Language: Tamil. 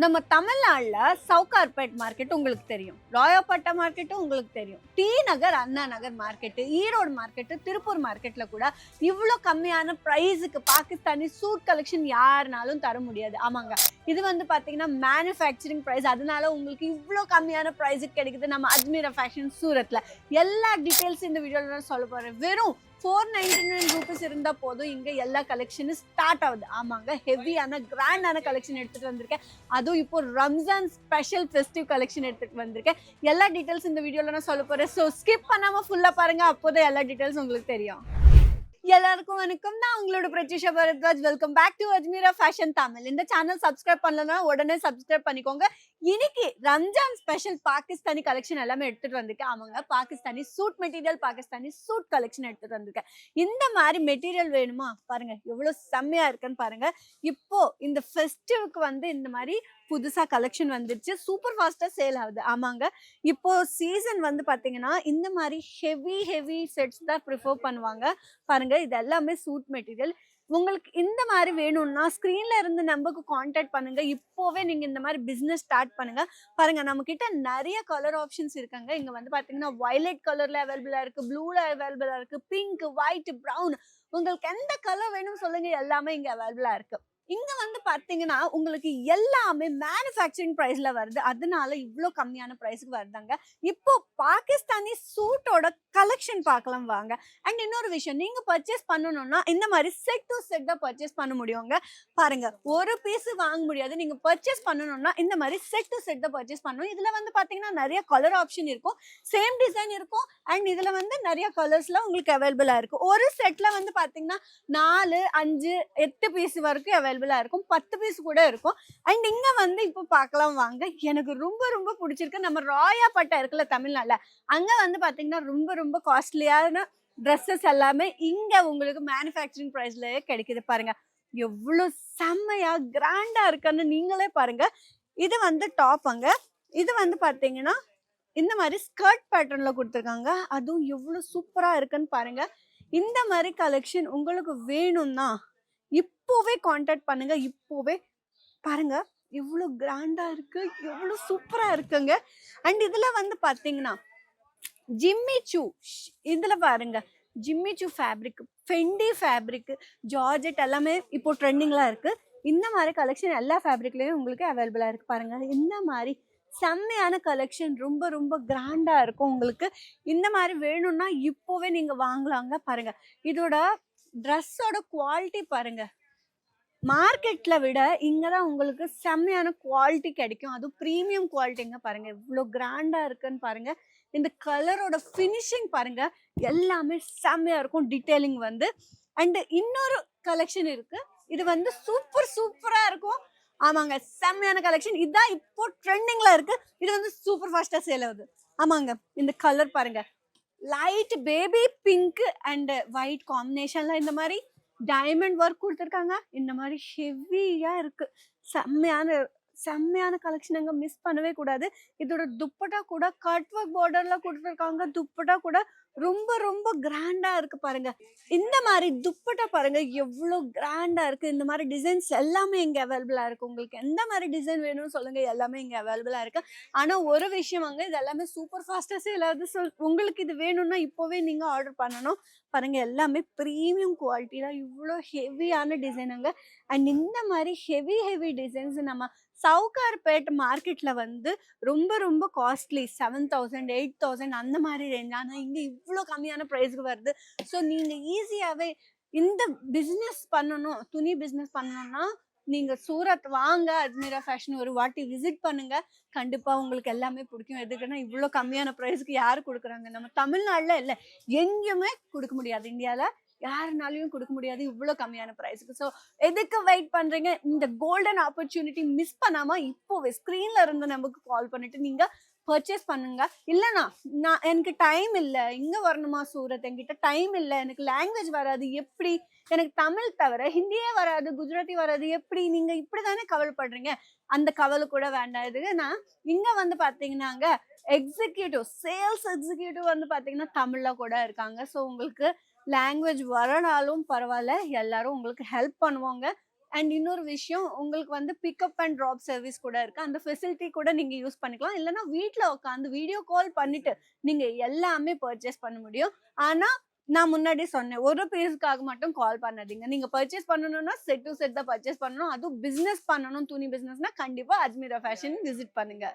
நம்ம தமிழ்நாடுல சவுகார்பேட் மார்க்கெட் உங்களுக்கு தெரியும், ராயப்பேட்டை மார்க்கெட்டும் உங்களுக்கு தெரியும், டி நகர், அண்ணா நகர் மார்க்கெட், ஈரோடு மார்க்கெட், திருப்பூர் மார்க்கெட்ல கூட இவ்வளோ கம்மியான ப்ரைஸுக்கு பாகிஸ்தானி சூட் கலெக்ஷன் யாருனாலும் தர முடியாது. ஆமாங்க, இது வந்து பார்த்தீங்கன்னா மேனுஃபேக்சரிங் ப்ரைஸ், அதனால உங்களுக்கு இவ்வளோ கம்மியான ப்ரைஸுக்கு கிடைக்குது நம்ம அஜ்மீரா ஃபேஷன் சூரத்ல. எல்லா டீட்டெயில்ஸ் இந்த வீடியோவில் நான் சொல்ல போகிறேன். வெறும் 499 rupees இருந்தா போதும், இங்க எல்லா கலெக்ஷனும் ஸ்டார்ட் ஆகுது. ஆமாங்க, ஹெவியான கிராண்டான கலெக்ஷன் எடுத்துட்டு வந்திருக்கேன். அதுவும் இப்போ ரம்ஜான் ஸ்பெஷல் ஃபெஸ்டிவ் கலெக்ஷன் எடுத்துட்டு வந்திருக்கேன். எல்லா டீட்டெயில்ஸ் இந்த வீடியோல நான் சொல்ல போறேன். ஸோ ஸ்கிப் பண்ணாம ஃபுல்லா பாருங்க, அப்போதான் எல்லா டீட்டெயில்ஸ் உங்களுக்கு தெரியும். எல்லாருக்கும் வணக்கம், நான் உங்களோட Prathyusha Bharadwaj. Welcome back to Ajmera fashion Tamil. இந்த சேனல் சப்ஸ்கிரைப் பண்ணலன்னா உடனே சப்ஸ்கிரைப் பண்ணிக்கோங்க. இன்னைக்கு ரம்ஜான் ஸ்பெஷல் பாகிஸ்தானி கலெக்ஷன் எல்லாமே எடுத்துட்டு வந்திருக்கேன். ஆமாங்க, Pakistani suit material, Pakistani suit collection எடுத்துட்டு வந்திருக்கேன். இந்த மாதிரி மெட்டீரியல் வேணுமா பாருங்க, எவ்வளவு செம்மையா இருக்குன்னு பாருங்க. இப்போ இந்த ஃபெஸ்டிவ்க்கு வந்து இந்த மாதிரி புதுசா கலெக்ஷன் வந்துருச்சு, சூப்பர் ஃபாஸ்டா சேல் ஆகுது. ஆமாங்க, இப்போ சீசன் வந்து பாத்தீங்கன்னா இந்த மாதிரி ஹெவி செட்ஸ் தான் ப்ரிஃபர் பண்ணுவாங்க. பாருங்க, இது எல்லாமே சூட் மெட்டீரியல். உங்களுக்கு இந்த மாதிரி வேணும்னா ஸ்கிரீன்ல இருந்து நம்பருக்கு கான்டாக்ட் பண்ணுங்க. இப்போவே நீங்க இந்த மாதிரி பிசினஸ் ஸ்டார்ட் பண்ணுங்க. பாருங்க, நம்ம கிட்ட நிறைய கலர் ஆப்ஷன்ஸ் இருக்காங்க. இங்க வந்து பாத்தீங்கன்னா வயலட் கலர்ல அவைலபிளா இருக்கு, ப்ளூல அவைலபிளா இருக்கு, பிங்க், ஒயிட், பிரவுன், உங்களுக்கு எந்த கலர் வேணும் சொல்லுங்க, எல்லாமே இங்க அவைலபிளா இருக்கு. இங்க வந்து பாத்தீங்கன்னா உங்களுக்கு எல்லாமே மேனுஃபேக்சரிங் பிரைஸ்ல வருது, அதனால இவ்வளோ கம்மியான பிரைஸ்க்கு வருதாங்க. இப்போ பாகிஸ்தானி சூட்டோட கலெக்ஷன் பார்க்கலாம் வாங்க. அண்ட் இன்னொரு விஷயம், நீங்க பர்ச்சேஸ் பண்ணணும்னா இந்த மாதிரி செட் டு செட் தான் பர்ச்சேஸ் பண்ண முடியுங்க. பாருங்க, ஒரு பீஸ் வாங்க முடியாது. நீங்க பர்ச்சேஸ் பண்ணணும்னா இந்த மாதிரி செட் டு செட் தான் பர்ச்சேஸ் பண்ணணும். இதுல வந்து பாத்தீங்கன்னா நிறைய கலர் ஆப்ஷன் இருக்கும், சேம் டிசைன் இருக்கும். அண்ட் இதுல வந்து நிறைய கலர்ஸ்ல உங்களுக்கு அவைலபிளா இருக்கும். ஒரு செட்ல வந்து பாத்தீங்கன்னா 4, 5, 8 பீஸ் வரைக்கும் அவைலபிளா இருக்கும், 10 பீஸ் கூட இருக்கும். அண்ட் இங்க வந்து இப்போ பார்க்கலாம் வாங்க, எனக்கு ரொம்ப பிடிச்சிருக்கு. நம்ம ராயாப்பேட்டை இருக்குல்ல தமிழ்நாடுல, அங்க வந்து பாத்தீங்கன்னா ரொம்ப காஸ்ட்லியான ட்ரெஸ்ஸஸ் எல்லாமே இங்க உங்களுக்கு மேனுஃபேக்சரிங் பிரைஸ்லயே கிடைக்குது. பாருங்க, எவ்வளவு செம்மையா கிராண்டா இருக்குன்னு நீங்களே பாருங்க. இது வந்து டாப் அங்க, இது வந்து பாத்தீங்கன்னா இந்த மாதிரி ஸ்கர்ட் பேட்டர்ன்ல கொடுத்துருக்காங்க. அதுவும் எவ்வளவு சூப்பரா இருக்குன்னு பாருங்க. இந்த மாதிரி கலெக்ஷன் உங்களுக்கு வேணும்னா இப்போவே கான்டாக்ட் பண்ணுங்க. இப்போவே பாருங்க, எவ்வளவு கிராண்டா இருக்கு, எவ்வளவு சூப்பரா இருக்குங்க. அண்ட் இதுல வந்து பாத்தீங்கன்னா ஜிம்மி சூ, இதுல பாருங்க, ஜிம்மி சூ ஃபேப்ரிக், ஃபெண்டி ஃபேப்ரிக், ஜார்ஜெட் எல்லாமே இப்போ ட்ரெண்டிங்ல இருக்கு. இந்த மாதிரி கலெக்ஷன் எல்லா ஃபேப்ரிக்லயும் உங்களுக்கு அவைலபிளா இருக்கு. பாருங்க, இந்த மாதிரி செம்மையான கலெக்ஷன் ரொம்ப கிராண்டா இருக்கும். உங்களுக்கு இந்த மாதிரி வேணும்னா இப்போவே நீங்க வாங்கலாங்க. பாருங்க, இதோட ட்ரெஸ்ஸோட குவாலிட்டி பாருங்க, மார்க்கெட்ல விட இங்கதான் உங்களுக்கு செம்மையான குவாலிட்டி கிடைக்கும். அதுவும் ப்ரீமியம் குவாலிட்டிங்க. பாருங்க, இவ்வளோ கிராண்டா இருக்குன்னு பாருங்க. இந்த கலரோட ஃபினிஷிங் பாருங்க, எல்லாமே செம்மையா இருக்கும், டீடைலிங் வந்து. அண்ட் இன்னொரு கலெக்ஷன் இருக்கு, இது வந்து சூப்பரா இருக்கும். ஆமாங்க, செம்மையான கலெக்ஷன். இதுதான் இப்போ ட்ரெண்டிங்ல இருக்கு. இது வந்து சூப்பர் ஃபாஸ்டா சேல் ஆகுது. ஆமாங்க, இந்த கலர் பாருங்க, light baby pink and white காம்பினேஷன்ல இந்த மாதிரி டைமண்ட் ஒர்க் கொடுத்துருக்காங்க. இந்த மாதிரி ஹெவியா இருக்கு, செம்மையான கலெக்ஷன், அங்க மிஸ் பண்ணவே கூடாது. இதோட துப்பட்டா கூட கட் ஒர்க் பார்டர்ல கொடுத்துருக்காங்க. துப்பட்டா கூட ரொம்ப கிராண்டா இருக்கு. பாருங்க, இந்த மாதிரி துப்பட்டா பாருங்க, எவ்வளவு கிராண்டா இருக்கு. இந்த மாதிரி டிசைன்ஸ் எல்லாமே இங்க அவைலபிளா இருக்கு. உங்களுக்கு எந்த மாதிரி டிசைன் வேணும்னு சொல்லுங்க, எல்லாமே இங்க அவைலபிளா இருக்கு. ஆனா ஒரு விஷயம் அங்க, இது எல்லாமே சூப்பர் ஃபாஸ்டா சேல் ஆகுது. உங்களுக்கு இது வேணும்னா இப்போவே நீங்க ஆர்டர் பண்ணணும். பாருங்க, எல்லாமே ப்ரீமியம் குவாலிட்டி தான், இவ்வளோ ஹெவியான டிசைனுங்க. அண்ட் இந்த மாதிரி ஹெவி டிசைன்ஸ் நம்ம சவுகார்பேட் மார்க்கெட்ல வந்து ரொம்ப காஸ்ட்லி, 7,000 8,000 அந்த மாதிரி ரேஞ்ச். ஆனால் இங்க இவ்வளோ கம்மியான ப்ரைஸ்க்கு வருது. ஸோ நீங்க ஈஸியாவே இந்த பிஸ்னஸ் பண்ணணும், துணி பிஸ்னஸ் பண்ணணும்னா நீங்க சூரத் வாங்க, அஜ்மீரா ஃபேஷன் ஒரு வாட்டி விசிட் பண்ணுங்க. கண்டிப்பா உங்களுக்கு எல்லாமே பிடிக்கும். எதுக்குன்னா இவ்வளோ கம்மியான ப்ரைஸ்க்கு யாரு கொடுக்குறாங்க? நம்ம தமிழ்நாடுல இல்லை, எங்கேயுமே கொடுக்க முடியாது. இந்தியால யாருனாலையும் கொடுக்க முடியாது இவ்வளோ கம்மியான ப்ரைஸுக்கு. ஸோ எதுக்கு வெயிட் பண்றீங்க? இந்த கோல்டன் ஆப்பர்ச்சுனிட்டி மிஸ் பண்ணாம இப்போவே ஸ்க்ரீன்ல இருந்து நமக்கு கால் பண்ணிட்டு நீங்க பர்ச்சேஸ் பண்ணுங்க. இல்லைனா எனக்கு டைம் இல்லை, இங்க வரணுமா சூரத், என்கிட்ட டைம் இல்லை, எனக்கு லாங்குவேஜ் வராது, எப்படி, எனக்கு தமிழ் தவிர ஹிந்தியே வராது, குஜராத்தி வராது, எப்படி, நீங்க இப்படிதானே கவலைப்படுறீங்க. அந்த கவலை கூட வேண்டாம். இதுன்னா இங்க வந்து பாத்தீங்கன்னாங்க எக்ஸிக்யூட்டிவ், சேல்ஸ் எக்ஸிக்யூட்டிவ் வந்து பாத்தீங்கன்னா தமிழ்ல கூட இருக்காங்க. ஸோ உங்களுக்கு லாங்குவேஜ் வரனாலும் பரவாயில்ல, எல்லாரும் உங்களுக்கு ஹெல்ப் பண்ணுவாங்க. அண்ட் இன்னொரு விஷயம், உங்களுக்கு வந்து பிக்கப் அண்ட் ட்ராப் சர்வீஸ் கூட இருக்கு. அந்த ஃபெசிலிட்டி கூட நீங்க யூஸ் பண்ணிக்கலாம். இல்லன்னா வீட்ல உட்காந்து வீடியோ கால் பண்ணிட்டு நீங்க எல்லாமே பர்ச்சேஸ் பண்ண முடியும். ஆனா நான் முன்னாடி சொன்னேன். ஒரு பீஸ்க்காக மட்டும் கால் பண்ணாதீங்க. நீங்க பர்ச்சேஸ் பண்ணணும்னா செட் டு செட் தான் பர்ச்சேஸ் பண்ணணும். அதுவும் பிசினஸ் பண்ணணும், துணி பிசினஸ்னா கண்டிப்பா அஜ்மீரா ஃபேஷன் விசிட் பண்ணுங்க.